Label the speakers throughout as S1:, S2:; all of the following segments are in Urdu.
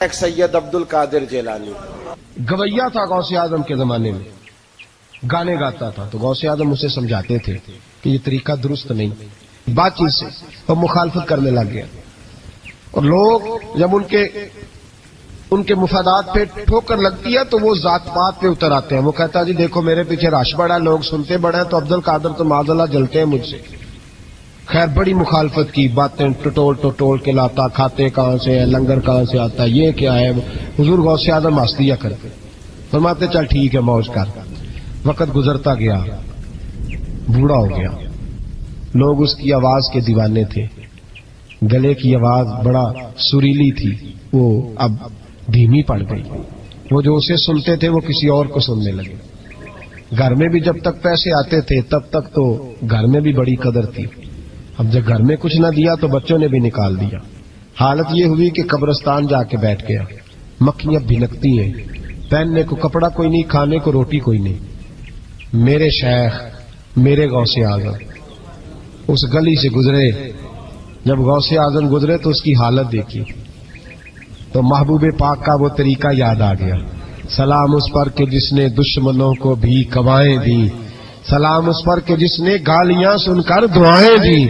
S1: ایک سید عبد القادر جیلانی
S2: گویا تھا غوث اعظم کے زمانے میں، گانے گاتا تھا تو غوث اعظم اسے سمجھاتے تھے کہ یہ طریقہ درست نہیں، بات چیت سے وہ مخالفت کرنے لگ گیا، اور لوگ جب ان کے مفادات پہ ٹھوکر لگتی ہے تو وہ ذات پات پہ اتر آتے ہیں۔ وہ کہتا ہے جی دیکھو میرے پیچھے رش بڑا ہے، لوگ سنتے بڑے ہیں، تو عبد القادر تو معاذ اللہ جلتے ہیں مجھ سے۔ خیر بڑی مخالفت کی، باتیں ٹٹول کے لاتا، کھاتے کہاں سے ہے، لنگر کہاں سے آتا ہے، یہ کیا ہے۔ حضور غوث اعظم ہنس دیا کرتے، فرماتے چل ٹھیک ہے موج کر۔ وقت گزرتا گیا، بوڑھا ہو گیا، لوگ اس کی آواز کے دیوانے تھے، گلے کی آواز بڑا سریلی تھی، وہ اب دھیمی پڑ گئی، وہ جو اسے سنتے تھے وہ کسی اور کو سننے لگے۔ گھر میں بھی جب تک پیسے آتے تھے تب تک تو گھر میں بھی بڑی قدر تھی، اب جب گھر میں کچھ نہ دیا تو بچوں نے بھی نکال دیا۔ حالت یہ ہوئی کہ قبرستان جا کے بیٹھ گیا، مکھیاں بھنکتی ہیں، پہننے کو کپڑا کوئی نہیں، کھانے کو روٹی کوئی نہیں۔ میرے شیخ، میرے غوث اعظم اس گلی سے گزرے، جب غوث اعظم گزرے تو اس کی حالت دیکھی تو محبوب پاک کا وہ طریقہ یاد آ گیا۔ سلام اس پر کہ جس نے دشمنوں کو بھی کوائیں دی، سلام اس پر کہ جس نے گالیاں سن کر دعائیں دی۔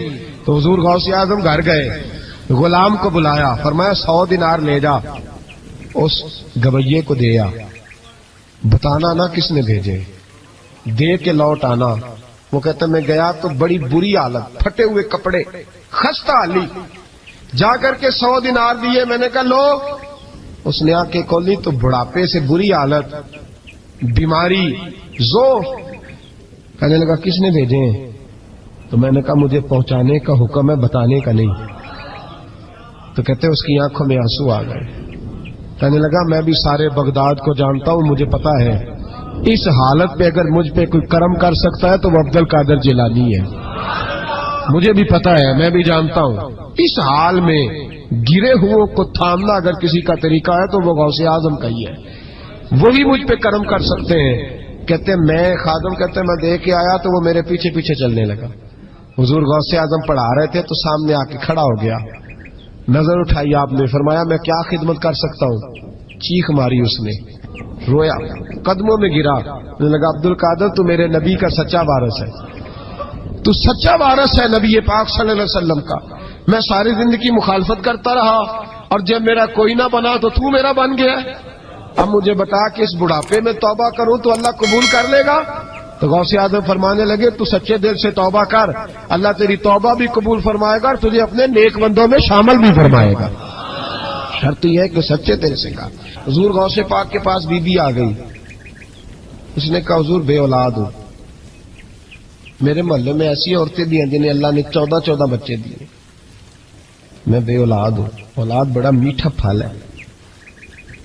S2: تو حضور غوث اعظم گھر گئے، غلام کو بلایا، فرمایا 100 دینار لے جا، اس گویے کو دیا، بتانا نہ کس نے بھیجے، دے کے لوٹ آنا۔ وہ کہتا میں گیا تو بڑی بری حالت، پھٹے ہوئے کپڑے، خستہ حالی، جا کر کے 100 دینار دیے، میں نے کہا لو۔ اس نے آنکھیں کھولی تو بڑھاپے سے بری حالت، بیماری، ذوف۔ کہنے لگا کس نے بھیجے ہیں؟ تو میں نے کہا مجھے پہنچانے کا حکم ہے، بتانے کا نہیں۔ تو کہتے اس کی آنکھوں میں آنسو آ گئے، کہنے لگا میں بھی سارے بغداد کو جانتا ہوں، مجھے پتا ہے اس حالت پہ اگر مجھ پہ کوئی کرم کر سکتا ہے تو وہ عبد القادر جیلانی ہے، مجھے بھی پتا ہے، میں بھی جانتا ہوں اس حال میں گرے ہوئوں کو تھامنا اگر کسی کا طریقہ ہے تو وہ غوث اعظم کا ہی ہے، وہی مجھ پہ کرم کر سکتے ہیں۔ کہتے میں خادم کہتے میں دے کے آیا تو وہ میرے پیچھے پیچھے چلنے لگا۔ حضور غوث اعظم پڑھا رہے تھے تو سامنے آ کے کھڑا ہو گیا، نظر اٹھائی آپ نے، فرمایا میں کیا خدمت کر سکتا ہوں؟ چیخ ماری اس نے، رویا، قدموں میں گرا، لگا عبد القادر تو میرے نبی کا سچا وارث ہے، تو سچا وارث ہے نبی پاک صلی اللہ علیہ وسلم کا۔ میں ساری زندگی مخالفت کرتا رہا اور جب میرا کوئی نہ بنا تو میرا بن گیا، اب مجھے بتا کہ اس بڑھاپے میں توبہ کروں تو اللہ قبول کر لے گا؟ تو غوث اعظم فرمانے لگے تو سچے دل سے توبہ کر، اللہ تیری توبہ بھی قبول فرمائے گا اور تجھے اپنے نیک بندوں میں شامل بھی فرمائے گا، شرط یہ ہے کہ سچے دل سے کہا۔ حضور غوث پاک کے پاس بی بی آ گئی، اس نے کہا حضور بے اولاد ہوں، میرے محلے میں ایسی عورتیں بھی ہیں جنہیں اللہ نے 14 بچے دیے، میں بے اولاد ہوں، اولاد بڑا میٹھا پھل ہے،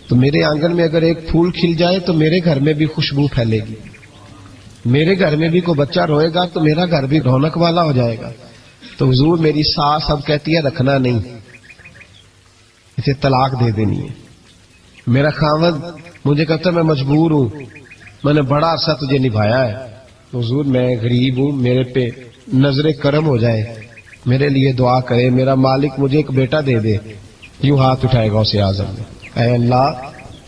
S2: تو میرے آنگن میں اگر ایک پھول کھل جائے تو میرے گھر میں بھی خوشبو پھیلے گی، میرے گھر میں بھی کوئی بچہ روئے گا تو میرا گھر بھی رونق والا ہو جائے گا۔ تو حضور میری ساس اب کہتی ہے رکھنا نہیں، اسے طلاق دے دینی ہے۔ میرا خاوند مجھے کہتا ہے میں مجبور ہوں، میں نے بڑا عرصہ تجھے نبھایا ہے، تو حضور میں غریب ہوں، میرے پہ نظر کرم ہو جائے، میرے لیے دعا کرے، میرا مالک مجھے ایک بیٹا دے دے۔ یوں ہاتھ اٹھائے غوث اعظم نے، اے اللہ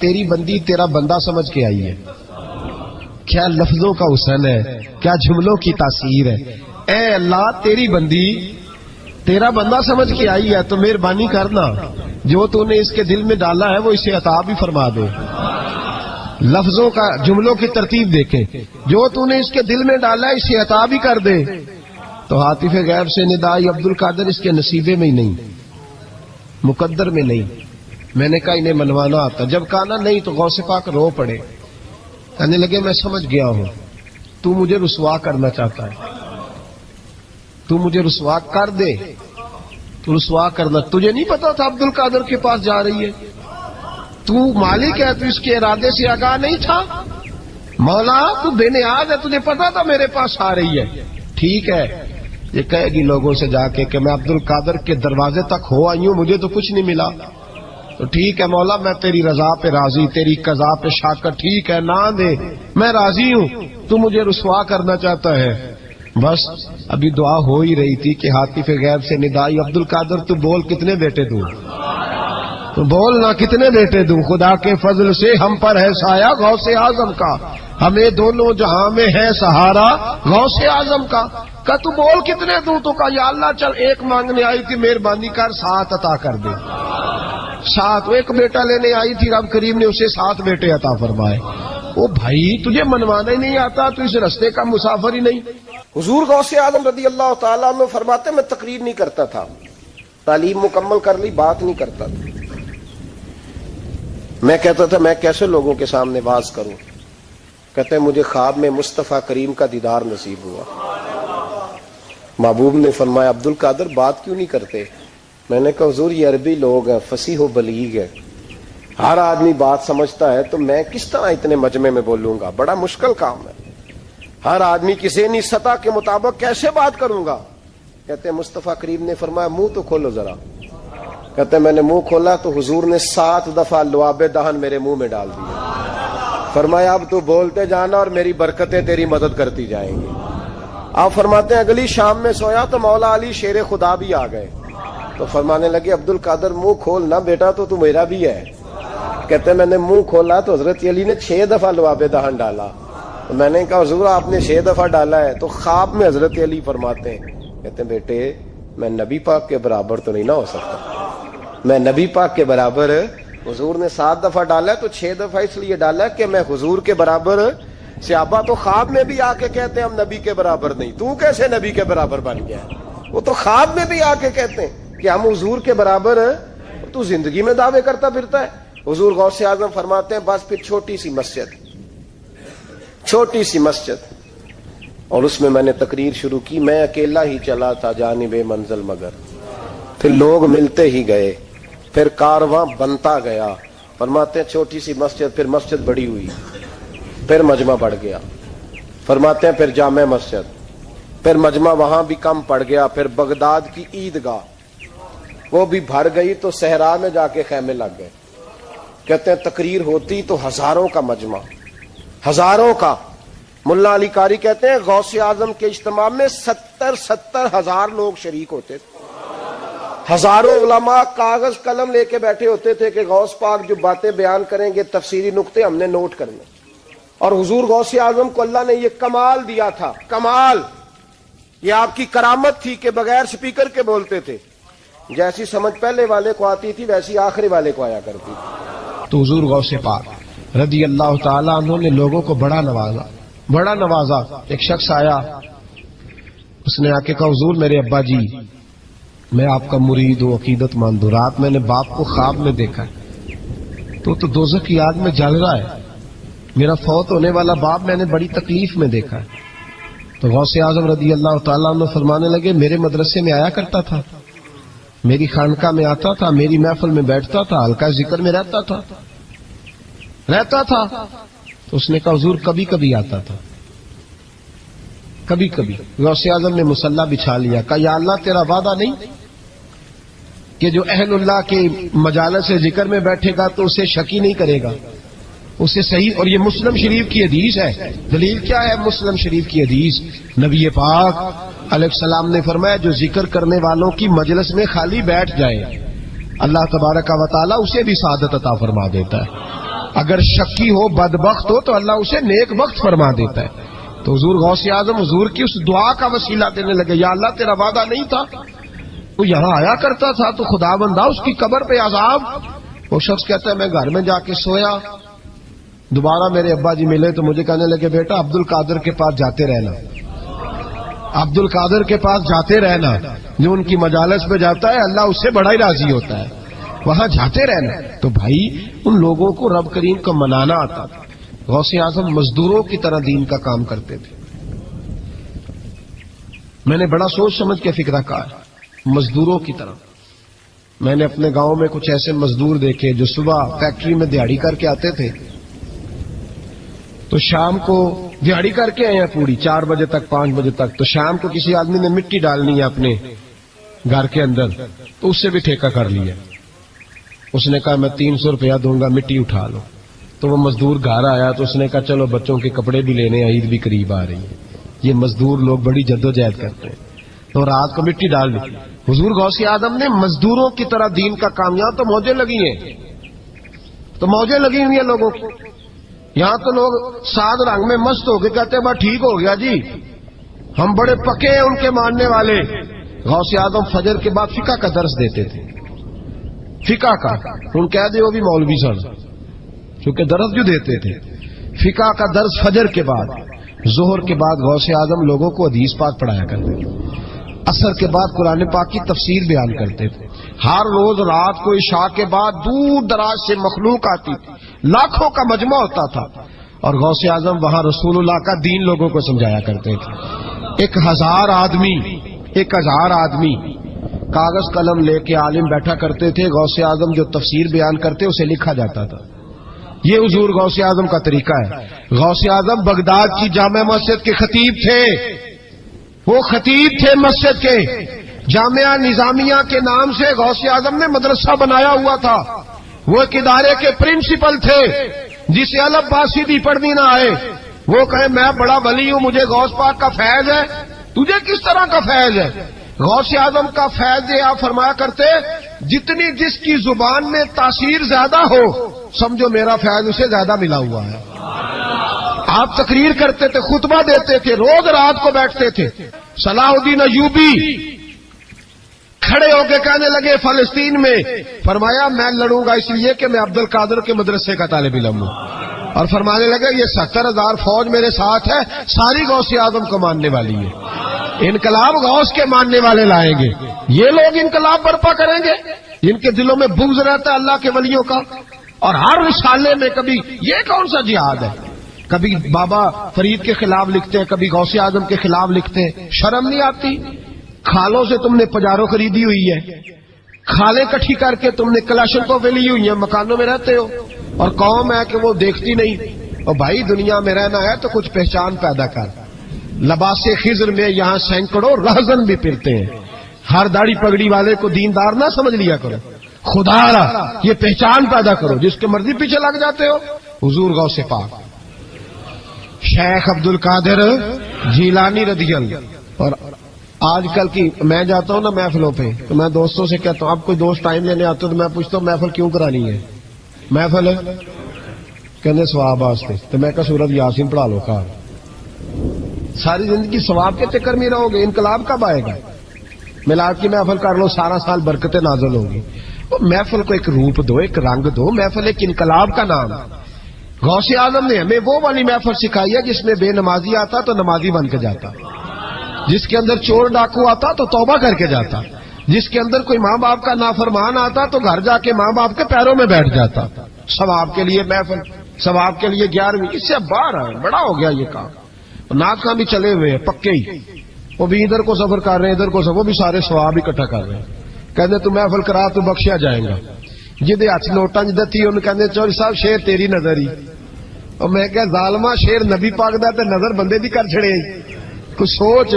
S2: تیری بندی تیرا بندہ سمجھ کے آئی ہے، کیا لفظوں کا حسن ہے، کیا جملوں کی تاثیر ہے، اے اللہ تیری بندی تیرا بندہ سمجھ کے آئی ہے تو مہربانی کرنا، جو تو نے اس کے دل میں ڈالا ہے وہ اسے عطا بھی فرما دے۔ لفظوں کا جملوں کی ترتیب دیکھیں، جو تو نے اس کے دل میں ڈالا ہے اسے عطا بھی کر دے۔ تو عاطف غیب سے ندائی عبد القادر اس کے نصیبے میں ہی نہیں، مقدر میں نہیں۔ میں نے کہا انہیں منوانا آتا، جب کہا نا نہیں تو غوث پاک رو پڑے، کہنے لگے میں سمجھ گیا ہوں تو مجھے رسوا کرنا چاہتا ہے، تو مجھے رسوا کر دے، تو رسوا کرنا، تجھے نہیں پتا تھا عبد القادر کے پاس جا رہی ہے، تو مالک ہے، تو اس کے ارادے سے آگاہ نہیں تھا، مولا تو بے نیاز ہے، تجھے پتا تھا میرے پاس آ رہی ہے، ٹھیک ہے، یہ کہے گی لوگوں سے جا کے کہ میں عبد القادر کے دروازے تک ہو آئی ہوں، مجھے تو کچھ نہیں ملا، تو ٹھیک ہے مولا میں تیری رضا پہ راضی، تیری قضا پہ شاکر، ٹھیک ہے نہ دے میں راضی ہوں، تو مجھے رسوا کرنا چاہتا ہے۔ بس ابھی دعا ہو ہی رہی تھی کہ عاطف غیب سے ندائی عبد القادر تو بول کتنے بیٹے دوں؟ تو بولنا کتنے بیٹے دوں؟ خدا کے فضل سے ہم پر ہے سایہ غوث اعظم کا، ہمیں دونوں جہاں میں ہے سہارا غوث اعظم کا۔ کہ تو بول کتنے دوں؟ تو کہا یا اللہ چل ایک مانگنے آئی تھی، مہربانی کر 7 عطا کر دے۔ 7 ایک بیٹا لینے آئی تھی، رب کریم نے اسے 7 بیٹے عطا فرمائے۔ او بھائی تجھے منوانا ہی نہیں آتا تو اس رستے کا مسافر ہی نہیں۔
S1: حضور غوث اعظم رضی اللہ تعالیٰ عنہ فرماتے میں تقریر نہیں کرتا تھا، تعلیم مکمل کر لی، بات نہیں کرتا تھا۔ میں کہتا تھا میں کیسے لوگوں کے سامنے واز کروں؟ کہتے ہیں مجھے خواب میں مصطفیٰ کریم کا دیدار نصیب ہوا۔ محبوب نے فرمایا عبد القادر بات کیوں نہیں کرتے؟ میں نے کہا حضور یہ عربی لوگ ہیں، فصیح و بلیغ ہے، ہر آدمی بات سمجھتا ہے، تو میں کس طرح اتنے مجمع میں بولوں گا؟ بڑا مشکل کام ہے، ہر آدمی کی ذہنی سطح کے مطابق کیسے بات کروں گا؟ کہتے ہیں مصطفیٰ کریم نے فرمایا منہ تو کھولو ذرا۔ کہتے ہیں میں نے منہ کھولا تو حضور نے 7 دفعہ لعاب دہن میرے منہ میں ڈال دیا۔ فرمایا اب تو بولتے جانا اور میری برکتیں تیری مدد کرتی جائیں گی۔ آپ فرماتے ہیں اگلی شام میں سویا تو مولا علی شیر خدا بھی آ گئے، تو فرمانے لگے عبد القادر منہ کھول نا بیٹا، تو میرا بھی ہے۔ کہتے ہیں میں نے منہ کھولا تو حضرت علی نے 6 دفعہ لعاب دہن ڈالا۔ تو میں نے کہا حضور آپ نے 6 دفعہ ڈالا ہے؟ تو خواب میں حضرت علی فرماتے ہیں، کہتے ہیں بیٹے میں نبی پاک کے برابر تو نہیں نہ ہو سکتا، میں نبی پاک کے برابر، حضور نے 7 دفعہ ڈالا ہے تو 6 دفعہ اس لیے ڈالا ہے کہ میں حضور کے برابر۔ صحابہ تو خواب میں بھی آ کے کہتے ہیں ہم نبی کے برابر نہیں، تو کیسے نبی کے برابر بن گیا ہے؟ وہ تو خواب میں بھی آ کے کہتے ہیں کہ ہم حضور کے برابر ہیں، تو زندگی میں دعوے کرتا پھرتا ہے۔ حضور غوث اعظم فرماتے ہیں بس پھر چھوٹی سی مسجد، اور اس میں نے تقریر شروع کی، میں اکیلا ہی چلا تھا جانب منزل مگر، پھر لوگ ملتے ہی گئے، پھر کارواں بنتا گیا۔ فرماتے ہیں چھوٹی سی مسجد، پھر مسجد بڑی ہوئی، پھر مجمع بڑھ گیا۔ فرماتے ہیں پھر جامع مسجد، پھر مجمع وہاں بھی کم پڑ گیا، پھر بغداد کی عیدگاہ وہ بھی بھر گئی تو صحرا میں جا کے خیمے لگ گئے۔ کہتے ہیں تقریر ہوتی تو ہزاروں کا مجمع، ہزاروں کا۔ ملا علی قاری کہتے ہیں غوث اعظم کے اجتماع میں 70 ہزار لوگ شریک ہوتے تھے، ہزاروں علماء کاغذ قلم لے کے بیٹھے ہوتے تھے کہ غوث پاک جو باتیں بیان کریں گے تفسیری نقطے ہم نے نوٹ کرنے۔ اور حضور غوث اعظم کو اللہ نے یہ کمال دیا تھا، کمال، یہ آپ کی کرامت تھی کہ بغیر سپیکر کے بولتے تھے، جیسی سمجھ پہلے والے کو آتی تھی ویسی آخری والے کو آیا کرتی تھی۔
S2: تو حضور غوث پاک رضی اللہ تعالیٰ عنہ نے لوگوں کو بڑا نوازا۔ ایک شخص آیا، اس نے آ کے کہا حضور میرے ابا جی میں آپ کا مرید ہوں، عقیدت مند ہوں، رات میں نے باپ کو خواب میں دیکھا ہے، تو دوزخ کی آگ میں جل رہا ہے، میرا فوت ہونے والا باپ میں نے بڑی تکلیف میں دیکھا ہے۔ تو غوث اعظم رضی اللہ تعالیٰ عنہ فرمانے لگے میرے مدرسے میں آیا کرتا تھا، میری خانقاہ میں آتا تھا، میری محفل میں بیٹھتا تھا، حلقہ ذکر میں رہتا تھا۔ تو اس نے کہا حضور کبھی کبھی آتا تھا، کبھی کبھی۔ غوث اعظم نے مصلی بچھا لیا، کہا یا اللہ تیرا وعدہ نہیں کہ جو اہل اللہ کے مجالس ذکر میں بیٹھے گا تو اسے شکی نہیں کرے گا، اسے صحیح۔ اور یہ مسلم شریف کی حدیث ہے، دلیل کیا ہے؟ مسلم شریف کی حدیث، نبی پاک علیہ السلام نے فرمایا جو ذکر کرنے والوں کی مجلس میں خالی بیٹھ جائے اللہ تبارک و تعالیٰ اسے بھی سعادت عطا فرما دیتا ہے، اگر شکی ہو بدبخت ہو تو اللہ اسے نیک وقت فرما دیتا ہے۔ تو حضور غوث اعظم حضور کی اس دعا کا وسیلہ دینے لگے، یا اللہ تیرا وعدہ نہیں تھا، وہ یہاں آیا کرتا تھا تو خدا بندہ اس کی قبر پہ عذاب۔ وہ شخص کہتا ہے میں گھر میں جا کے سویا، دوبارہ میرے ابا جی ملے تو مجھے کہنے لگے بیٹا عبد القادر کے پاس جاتے رہنا، عبد القادر کے پاس جاتے رہنا، جو ان کی مجالس پہ جاتا ہے اللہ اس سے بڑا ہی راضی ہوتا ہے، وہاں جاتے رہنا۔ تو بھائی ان لوگوں کو رب کریم کو منانا آتا تھا۔ غوث اعظم مزدوروں کی طرح دین کا کام کرتے تھے۔ میں نے بڑا سوچ سمجھ کے فکرہ کہا، مزدوروں کی طرح۔ میں نے اپنے گاؤں میں کچھ ایسے مزدور دیکھے جو صبح فیکٹری میں دیہڑی کر کے آتے تھے تو شام کو دیہڑی کر کے آئے ہیں پوری 4 بجے تک 5 بجے تک، تو شام کو کسی آدمی نے مٹی ڈالنی ہے اپنے گھر کے اندر تو اس سے بھی ٹھیکہ کر لیا، اس نے کہا میں 300 روپیہ دوں گا مٹی اٹھا لو۔ تو وہ مزدور گھر آیا تو اس نے کہا چلو بچوں کے کپڑے بھی لینے، عید بھی قریب آ رہی ہے۔ یہ مزدور لوگ بڑی جدوجہد کرتے ہیں۔ تو رات کو مٹی ڈال دی. حضور غوث اعظم نے مزدوروں کی طرح دین کا کام، یہاں تو موجیں لگی ہیں، تو موجیں لگی ہوئی ہیں لوگوں کی. یہاں تو لوگ سات رنگ میں مست ہو کے کہتے ہیں بس ٹھیک ہو گیا جی، ہم بڑے پکے ہیں ان کے ماننے والے. غوث اعظم فجر کے بعد فقہ کا درس دیتے تھے، فقہ کا. ان کہہ دے وہ بھی مولوی سن، کیونکہ درس جو دیتے تھے فقہ کا درس فجر کے بعد. ظہر کے بعد غوث اعظم لوگوں کو حدیث پاک پڑھایا کرتے تھے. عصر کے بعد قرآن پاک کی تفسیر بیان کرتے تھے. ہر روز رات کو عشاء کے بعد دور دراز سے مخلوق آتی تھی، لاکھوں کا مجمع ہوتا تھا، اور غوث اعظم وہاں رسول اللہ کا دین لوگوں کو سمجھایا کرتے تھے. 1000 آدمی کاغذ قلم لے کے عالم بیٹھا کرتے تھے. غوث اعظم جو تفسیر بیان کرتے اسے لکھا جاتا تھا. یہ حضور غوث اعظم کا طریقہ ہے. غوث اعظم بغداد کی جامع مسجد کے خطیب تھے، وہ خطیب تھے مسجد کے. جامعہ نظامیہ کے نام سے غوث اعظم نے مدرسہ بنایا ہوا تھا. وہ ایک ادارے کے پرنسپل تھے. جسے الف با سیدھی پڑھنی نہ آئے وہ کہے میں بڑا ولی ہوں، مجھے غوث پاک کا فیض ہے. تجھے کس طرح کا فیض ہے؟ غوث اعظم کا فیض یہ آپ فرمایا کرتے جتنی جس کی زبان میں تاثیر زیادہ ہو سمجھو میرا فیض اسے زیادہ ملا ہوا ہے. آپ تقریر کرتے تھے، خطبہ دیتے تھے، روز رات کو بیٹھتے تھے. صلاح الدین ایوبی کھڑے ہو کے کہنے لگے فلسطین میں، فرمایا میں لڑوں گا اس لیے کہ میں عبد القادر کے مدرسے کا طالب علم ہوں. اور فرمانے لگے یہ 70,000 فوج میرے ساتھ ہے، ساری غوث اعظم کو ماننے والی ہے. انقلاب غوث کے ماننے والے لائیں گے. یہ لوگ انقلاب برپا کریں گے جن کے دلوں میں بغض رہتا ہے اللہ کے ولیوں کا. اور ہر رسالے میں کبھی یہ کون سا جہاد ہے، کبھی بابا فرید کے خلاف لکھتے ہیں، کبھی غوث اعظم کے خلاف لکھتے ہیں. شرم نہیں آتی؟ کھالوں سے تم نے پجارو خریدی ہوئی ہے، کھالیں کٹھی کر کے تم نے کلاشنکوف لی ہوئی ہیں، مکانوں میں رہتے ہو، اور قوم ہے کہ وہ دیکھتی نہیں. اور بھائی دنیا میں رہنا ہے تو کچھ پہچان پیدا کر. لباس خضر میں یہاں سینکڑوں رہزن بھی پھرتے ہیں. ہر داڑھی پگڑی والے کو دیندار نہ سمجھ لیا کرو، خدا را یہ پہچان پیدا کرو. جس کے مرضی پیچھے لگ جاتے ہو. حضور غوث پاک شیخ عبد القادر جیلانی رضی اللہ. اور آج کل کی میں جاتا ہوں نا محفلوں پہ تو میں دوستوں سے کہتا ہوں اب کوئی دوست ٹائم لینے آتے تو میں پوچھتا ہوں محفل کیوں کرانی ہے؟ محفل کہنے ثواب واسطے. تو میں کہا سورۃ یاسین پڑھا لو. کہا ساری زندگی ثواب کے چکر میں رہو گے، انقلاب کب آئے گا؟ میلاد کی محفل کر لو، سارا سال برکتیں نازل ہوگی. محفل کو ایک روپ دو، ایک رنگ دو. محفل ایک انقلاب کا نام. غوث اعظم نے ہمیں وہ والی محفل سکھائی ہے جس میں بے نمازی آتا تو نمازی بن کے جاتا، جس کے اندر چور ڈاکو آتا تو توبہ کر کے جاتا، جس کے اندر کوئی ماں باپ کا نافرمان آتا تو گھر جا کے ماں باپ کے پیروں میں بیٹھ جاتا. ثواب کے لیے محفل، ثواب کے لیے 11ویں، اس سے باہر ہے. بڑا ہو گیا یہ کام. ناک بھی چلے ہوئے ہیں پکے ہی، وہ بھی ادھر کو سفر کر رہے ہیں ادھر کو سفر، وہ بھی سارے ثواب اکٹھا کر رہے ہیں. کہتے تو محفل کرا تو بخشیا جائے گا. جدے ہاتھ نوٹاں جدت تھی انہوں کہتے چوری صاحب شیر تیری نظر ہی. اور میں کہ ظالمہ شیر نبی پاک دا تے نظر بندے دی کر چھڑے کچھ سوچ.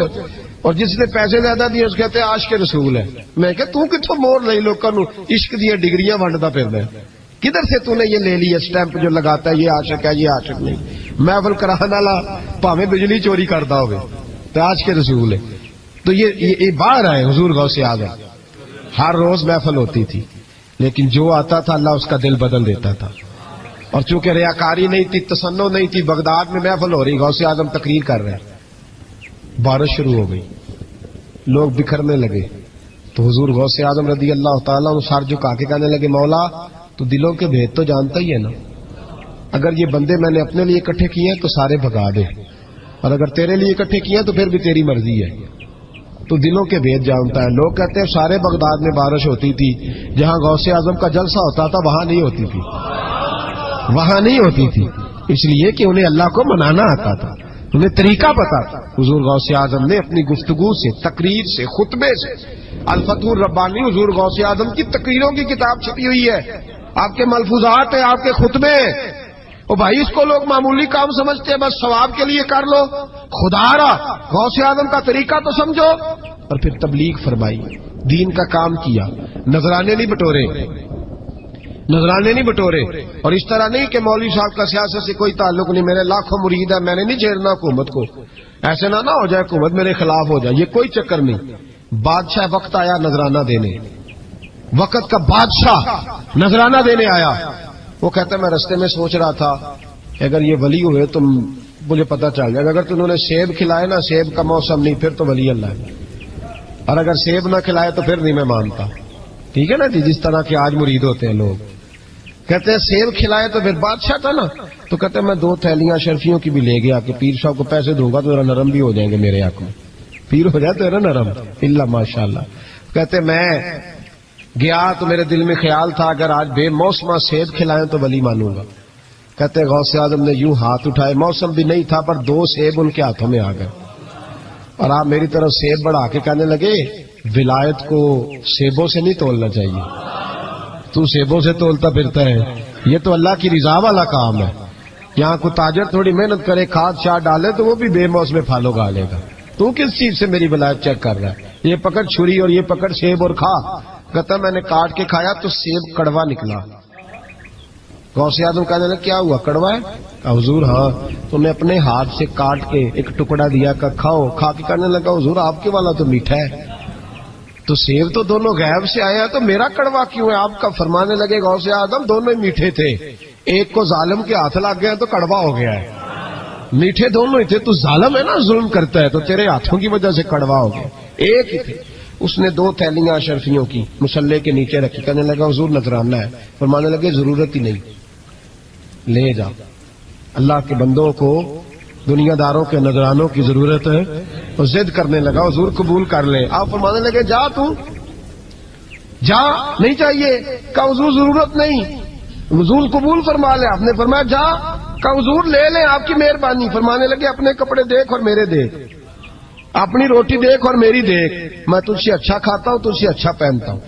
S2: اور جس نے پیسے زیادہ دیے اس کہتے عاشق رسول ہے. میں کہ تو کتوں مور لئی لوکاں نو عشق دی ڈگریاں ونڈدا پھردا ہے؟ کدھر سے تو نے یہ لے لی اسٹیمپ جو لگاتا ہے یہ عاشق ہے یہ عاشق نہیں؟ محفل کرانے والا بھاویں بجلی چوری کرتا ہوئے تو عاشق رسول ہے. تو یہ باہر آئے حضور غوث اعظم. ہر روز محفل ہوتی تھی لیکن جو آتا تھا اللہ اس کا دل بدل دیتا تھا. اور چونکہ ریاکاری نہیں تھی، تسنو نہیں تھی، بغداد میں محفل ہو رہی، غوث اعظم تقریر کر رہے ہیں، بارش شروع ہو گئی، لوگ بکھرنے لگے. تو حضور غوث اعظم رضی اللہ تعالیٰ عنہ سر جھکا کے کہنے لگے مولا تو دلوں کے بھید تو جانتا ہی ہے نا، اگر یہ بندے میں نے اپنے لیے اکٹھے کیے ہیں تو سارے بھگا دے، اور اگر تیرے لیے اکٹھے کیے ہیں تو پھر بھی تیری مرضی ہے. تو دلوں کے بھید جانتا ہے. لوگ کہتے ہیں سارے بغداد میں بارش ہوتی تھی، جہاں غوث اعظم کا جلسہ ہوتا تھا وہاں نہیں ہوتی تھی، وہاں نہیں ہوتی تھی، اس لیے کہ انہیں اللہ کو منانا آتا تھا، انہیں طریقہ پتا تھا. حضور غوث اعظم نے اپنی گفتگو سے، تقریر سے، خطبے سے، الفتح الربانی حضور غوث اعظم کی تقریروں کی کتاب چھپی ہوئی ہے، آپ کے ملفوظات ہیں، آپ کے خطبے. اور بھائی اس کو لوگ معمولی کام سمجھتے ہیں، بس ثواب کے لیے کر لو. خدا را غوث اعظم کا طریقہ تو سمجھو. اور پھر تبلیغ فرمائی، دین کا کام کیا، نذرانے نہیں بٹورے، نذرانے نہیں بٹورے. اور اس طرح نہیں کہ مولوی صاحب کا سیاست سے کوئی تعلق نہیں، میرے لاکھوں مرید ہے، میں نے نہیں چھیڑنا حکومت کو. ایسے نہ ہو جائے حکومت میرے خلاف ہو جائے، یہ کوئی چکر نہیں. بادشاہ وقت آیا نذرانہ دینے، وقت کا بادشاہ نذرانہ دینے آیا. وہ کہتا ہے میں رستے میں سوچ رہا تھا اگر یہ ولی ہوئے تو مجھے پتہ چل جائے گا، اگر تم نے سیب کھلائے نا، سیب کا موسم نہیں، پھر تو ولی اللہ ہے، اور اگر سیب نہ کھلائے تو پھر نہیں میں مانتا. ٹھیک ہے نا جی، جس طرح کے آج مرید ہوتے ہیں لوگ. کہتے ہیں سیب کھلائے تو پھر بادشاہ تھا نا. تو کہتے ہیں میں 2 تھیلیاں شرفیوں کی بھی لے گیا کہ پیر صاحب کو پیسے دوں گا تو ذرا نرم بھی ہو جائیں گے میرے آنکھ میں. پیر ہو جائے تو ذرا نرم اللہ ماشاء اللہ. کہتے میں گیا تو میرے دل میں خیال تھا اگر آج بے موسم سیب کھلائیں تو ولی مانوں گا. کہتے غوث اعظم نے یوں ہاتھ اٹھائے، موسم بھی نہیں تھا پر 2 سیب ان کے ہاتھوں میں آ گئے، اور آپ میری طرف سیب بڑھا کے کہنے لگے ولایت کو سیبوں سے نہیں تولنا چاہیے، تو سیبوں سے تولتا پھرتا ہے، یہ تو اللہ کی رضا والا کام ہے. یہاں کو تاجر تھوڑی محنت کرے، کھاد شاد ڈالے تو وہ بھی بے موسم پھل اگا لے گا. تو کس چیز سے میری ولایت چیک کر رہا ہے؟ یہ پکڑ چھری اور یہ پکڑ سیب اور کھا. کہتا میں نے کاٹ کے کھایا تو سیب کڑوا نکلا. غوث اعظم کہنے لگے کیا ہوا، کڑوا ہے؟ حضور ہاں. تو نے اپنے ہاتھ سے کاٹ کے ایک ٹکڑا دیا کہ کھاؤ. کھا کے کہنے لگا حضور آپ کے والا تو میٹھا ہے، تو سیب تو دونوں غیب سے آیا تو میرا کڑوا کیوں ہے؟ آپ کا فرمانے لگے غوث اعظم دونوں ہی میٹھے تھے، ایک کو ظالم کے ہاتھ لگ گیا تو کڑوا ہو گیا ہے، میٹھے دونوں ہی تھے. تو ظالم ہے نا، ظلم کرتا ہے، تو تیرے ہاتھوں کی وجہ سے کڑوا ہو گیا، ایک ہی تھے. اس نے 2 تھیلیاں اشرفیوں کی مصلے کے نیچے رکھی. کہنے لگا حضور نذرانہ ہے. فرمانے لگے ضرورت ہی نہیں، لے جا. اللہ کے بندوں کو دنیا داروں کے نذرانوں کی ضرورت ہے. تو ضد کرنے لگا حضور قبول کر لے. آپ فرمانے لگے جا تو جا، نہیں چاہیے. کہ حضور ضرورت نہیں، حضور قبول فرما لے. آپ نے فرمایا جا. کہ حضور لے لیں آپ کی مہربانی. فرمانے لگے اپنے کپڑے دیکھ اور میرے دیکھ، اپنی روٹی دیکھ اور میری دیکھ. میں تجھ سے اچھا کھاتا ہوں، تجھ سے اچھا پہنتا ہوں.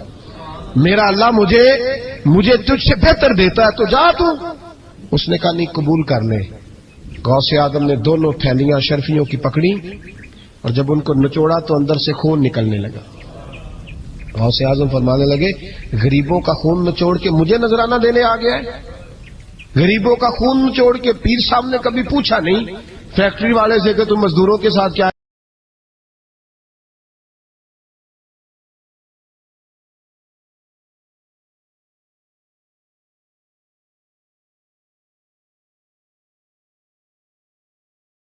S2: میرا اللہ مجھے تجھ سے بہتر دیتا ہے، تو جا تو. اس نے کہا نہیں قبول کر لے. غوث اعظم نے 2 تھیلیاں شرفیوں کی پکڑی اور جب ان کو نچوڑا تو اندر سے خون نکلنے لگا. غوث اعظم فرمانے لگے غریبوں کا خون نچوڑ کے مجھے نذرانہ دینے آ گیا ہے. غریبوں کا خون نچوڑ کے. پیر صاحب نے کبھی پوچھا نہیں فیکٹری والے سے کہ تم مزدوروں کے ساتھ کیا